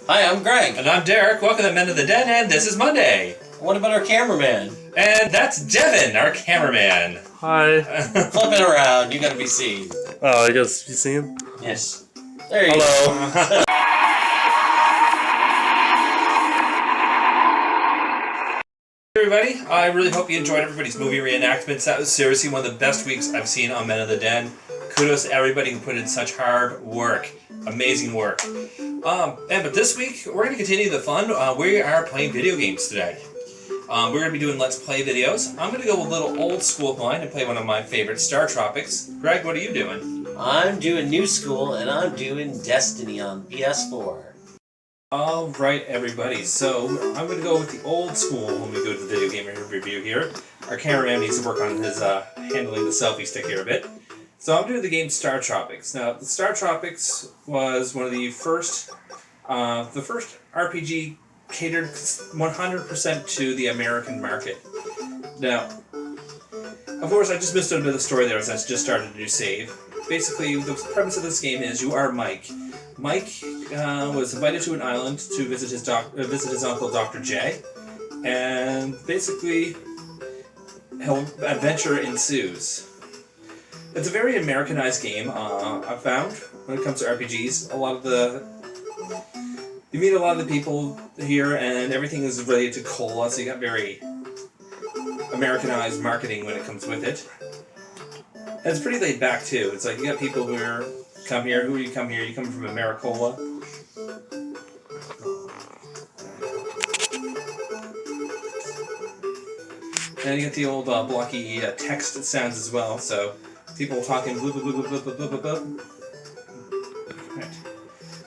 Hi, I'm Greg. And I'm Derek. Welcome to Men of the Dead, and this is Monday. What about our cameraman? And that's Devin, our cameraman. Hi. Flip it around. You gotta be seen. Oh, I guess you see him? Yes. There you Hello. go. Everybody, I really hope you enjoyed everybody's movie reenactments. That was seriously one of the best weeks I've seen on Men of the Den. Kudos to everybody who put in such hard work. Amazing work. But this week, we're going to continue the fun. We are playing video games today. We're going to be doing Let's Play videos. I'm going to go a little old school of mine and play one of my favorite StarTropics. Greg, what are you doing? I'm doing new school, and I'm doing Destiny on PS4. Alright, everybody. So, I'm going to go with the old school when we go to the video game review here. Our cameraman needs to work on his handling the selfie stick here a bit. So I'm doing the game StarTropics. Now, the StarTropics was one of the first RPG catered 100% to the American market. Now, of course, I just missed out the story there as I just started a new save. Basically, the premise of this game is you are Mike. Mike was invited to an island to visit his uncle, Dr. J, and basically, adventure ensues. It's a very Americanized game, I've found, when it comes to RPGs. You meet a lot of the people here, and everything is related to cola, so you got very Americanized marketing when it comes with it. And it's pretty laid back, too. It's like, you got people who come here. Who do you come here? You come from Americola. And you get the old blocky text sounds as well, so people talking blah, blah, blah, blah, blah, blah, blah, blah. Right.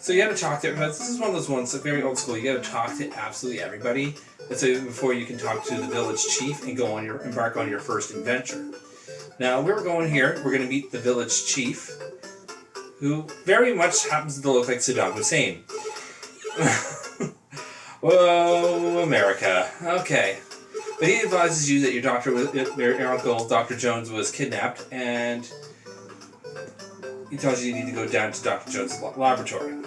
So you gotta talk to everybody. This is one of those ones that's very old school. You gotta talk to absolutely everybody. That's before you can talk to the village chief and embark on your first adventure. Now, we're going here. We're gonna meet the village chief, who very much happens to look like Saddam Hussein. Whoa, America. Okay. But he advises you that your uncle, Dr. Jones, was kidnapped, and he tells you need to go down to Dr. Jones' laboratory.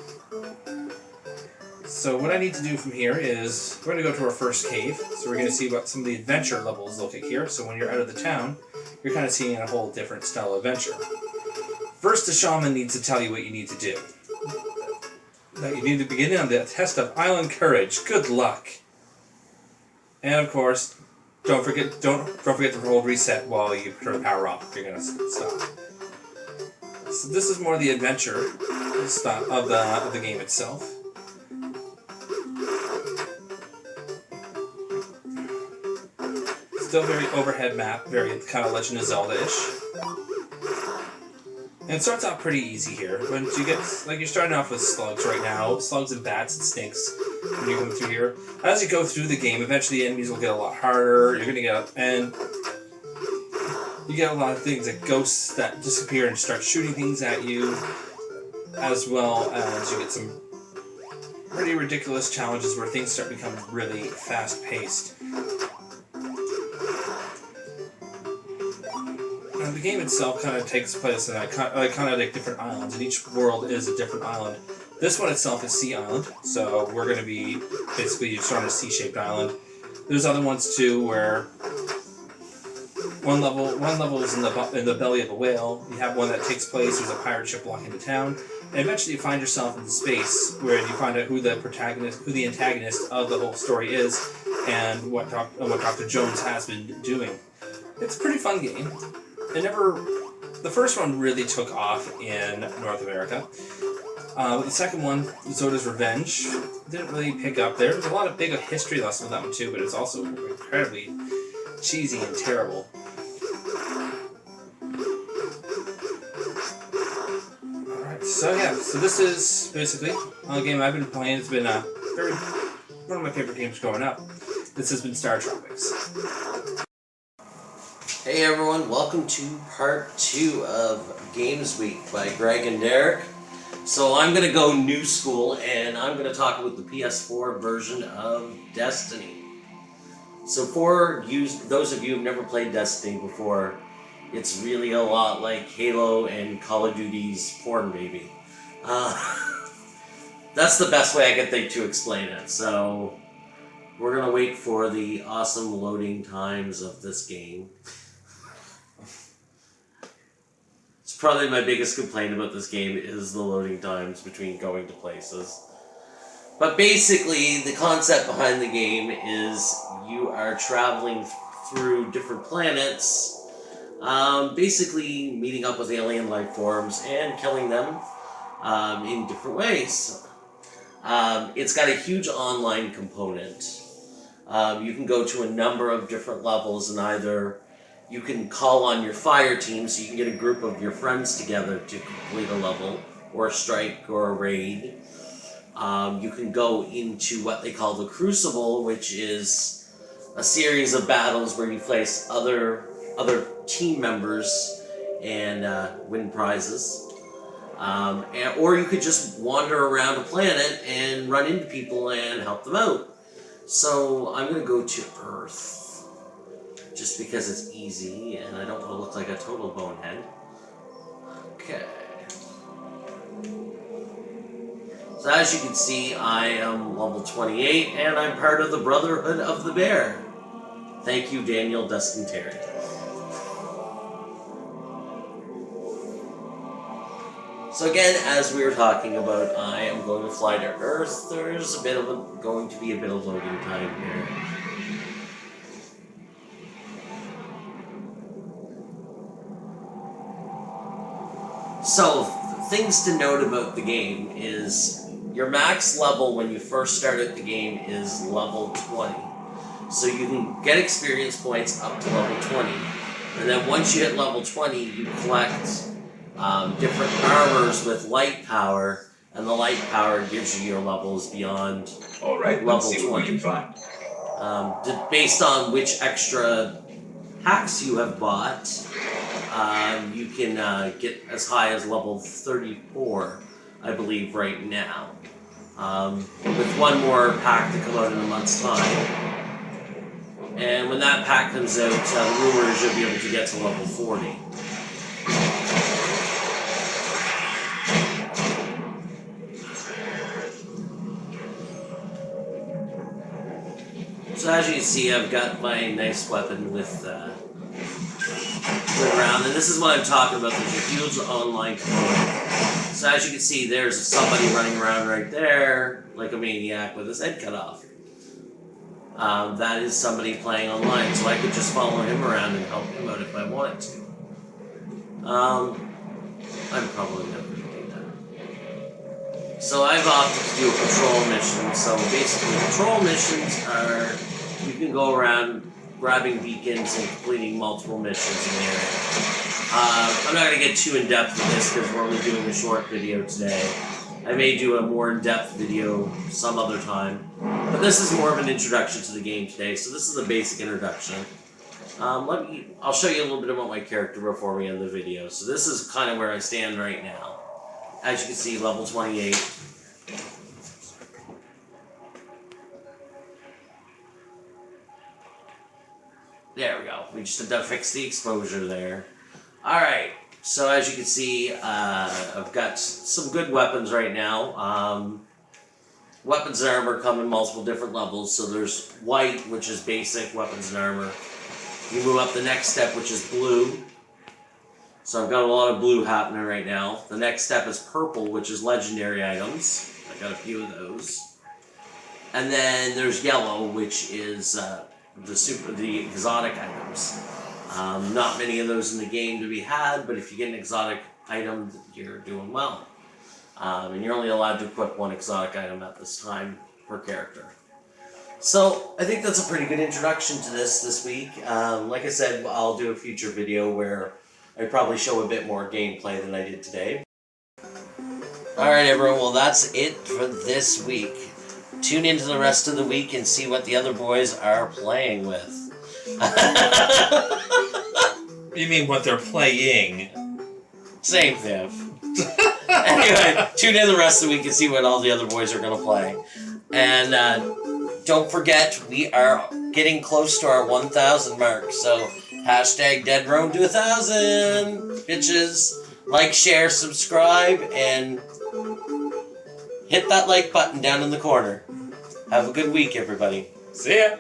So what I need to do from here is, we're going to go to our first cave, so we're going to see what some of the adventure levels look like here. So when you're out of the town, you're kind of seeing a whole different style of adventure. First, the shaman needs to tell you what you need to do. That you need to begin on the test of island courage. Good luck. And of course, don't forget to hold reset while you turn the power off if you're gonna stop. So this is more the adventure stuff of the game itself. Still very overhead map, very kind of Legend of Zelda-ish. And it starts out pretty easy here. When you get, like, you're starting off with slugs right now, slugs and bats and snakes when you're going through here. As you go through the game, eventually the enemies will get a lot harder. You're gonna get, and you get a lot of things like ghosts that disappear and start shooting things at you, as well as you get some pretty ridiculous challenges where things start becoming really fast-paced. The game itself kind of takes place in kind of like different islands, and each world is a different island. This one itself is Sea Island, so we're going to be basically just on a C-shaped island. There's other ones too where one level is in the belly of a whale. You have one that takes place. There's a pirate ship walking into town, and eventually you find yourself in the space where you find out who the antagonist of the whole story is, and what Dr. Jones has been doing. It's a pretty fun game. The first one really took off in North America. The second one, Zoda's Revenge, didn't really pick up there. There's a lot of big history lesson with that one too, but it's also incredibly cheesy and terrible. Alright, so this is basically a game I've been playing. It's been one of my favorite games growing up. This has been StarTropics. Hey everyone, welcome to part 2 of Games Week by Greg and Derek. So I'm going to go new school, and I'm going to talk about the PS4 version of Destiny. So for those of you who've never played Destiny before, it's really a lot like Halo and Call of Duty's porn baby. That's the best way I can think to explain it. So we're gonna wait for the awesome loading times of this game. It's probably my biggest complaint about this game is the loading times between going to places. But basically, the concept behind the game is you are traveling through different planets, basically meeting up with alien life forms and killing them in different ways. It's got a huge online component. You can go to a number of different levels, and either you can call on your fire team, so you can get a group of your friends together to complete a level, or a strike, or a raid. You can go into what they call the Crucible, which is a series of battles where you face other team members and win prizes. Or you could just wander around a planet and run into people and help them out. So I'm going to go to Earth, just because it's easy and I don't want to look like a total bonehead. Okay. So as you can see, I am level 28 and I'm part of the Brotherhood of the Bear. Thank you, Daniel, Dustin, Terry. So again, as we were talking about, I am going to fly to Earth. There's going to be a bit of loading time here. So, things to note about the game is your max level when you first start out the game is level 20. So you can get experience points up to level 20. And then once you hit level 20, you collect different armors with light power, and the light power gives you your levels beyond level 20. What we can find. Based on which extra packs you have bought, you can get as high as level 34, I believe, right now. With one more pack to come out in a month's time. And when that pack comes out, the rumor is you'll be able to get to level 40. So as you can see, I've got my nice weapon with around, and this is what I'm talking about. There's a huge online component. So as you can see, there's somebody running around right there, like a maniac with his head cut off. That is somebody playing online, so I could just follow him around and help him out if I wanted to. I'm probably never going to do that. So I've opted to do a patrol mission. So basically, patrol missions are, you can go around grabbing beacons and completing multiple missions in the area. I'm not going to get too in-depth with this because we're only doing a short video today. I may do a more in-depth video some other time. But this is more of an introduction to the game today, so this is a basic introduction. I'll show you a little bit about my character before we end the video. So this is kind of where I stand right now. As you can see, level 28. There we go. We just had to fix the exposure there. Alright, so as you can see, I've got some good weapons right now. Weapons and armor come in multiple different levels. So there's white, which is basic weapons and armor. You move up the next step, which is blue. So I've got a lot of blue happening right now. The next step is purple, which is legendary items. I got a few of those. And then there's yellow, which is the exotic items. Not many of those in the game to be had, but if you get an exotic item, you're doing well. And you're only allowed to equip one exotic item at this time per character. So I think that's a pretty good introduction to this week. Like I said, I'll do a future video where I probably show a bit more gameplay than I did today. Alright everyone, well that's it for this week. Tune into the rest of the week and see what the other boys are playing with. You mean what they're playing? Same thing. Anyway, tune in the rest of the week and see what all the other boys are going to play. And don't forget, we are getting close to our 1,000 mark. So, hashtag Dead Road to 1,000, bitches. Like, share, subscribe, and hit that like button down in the corner. Have a good week, everybody. See ya.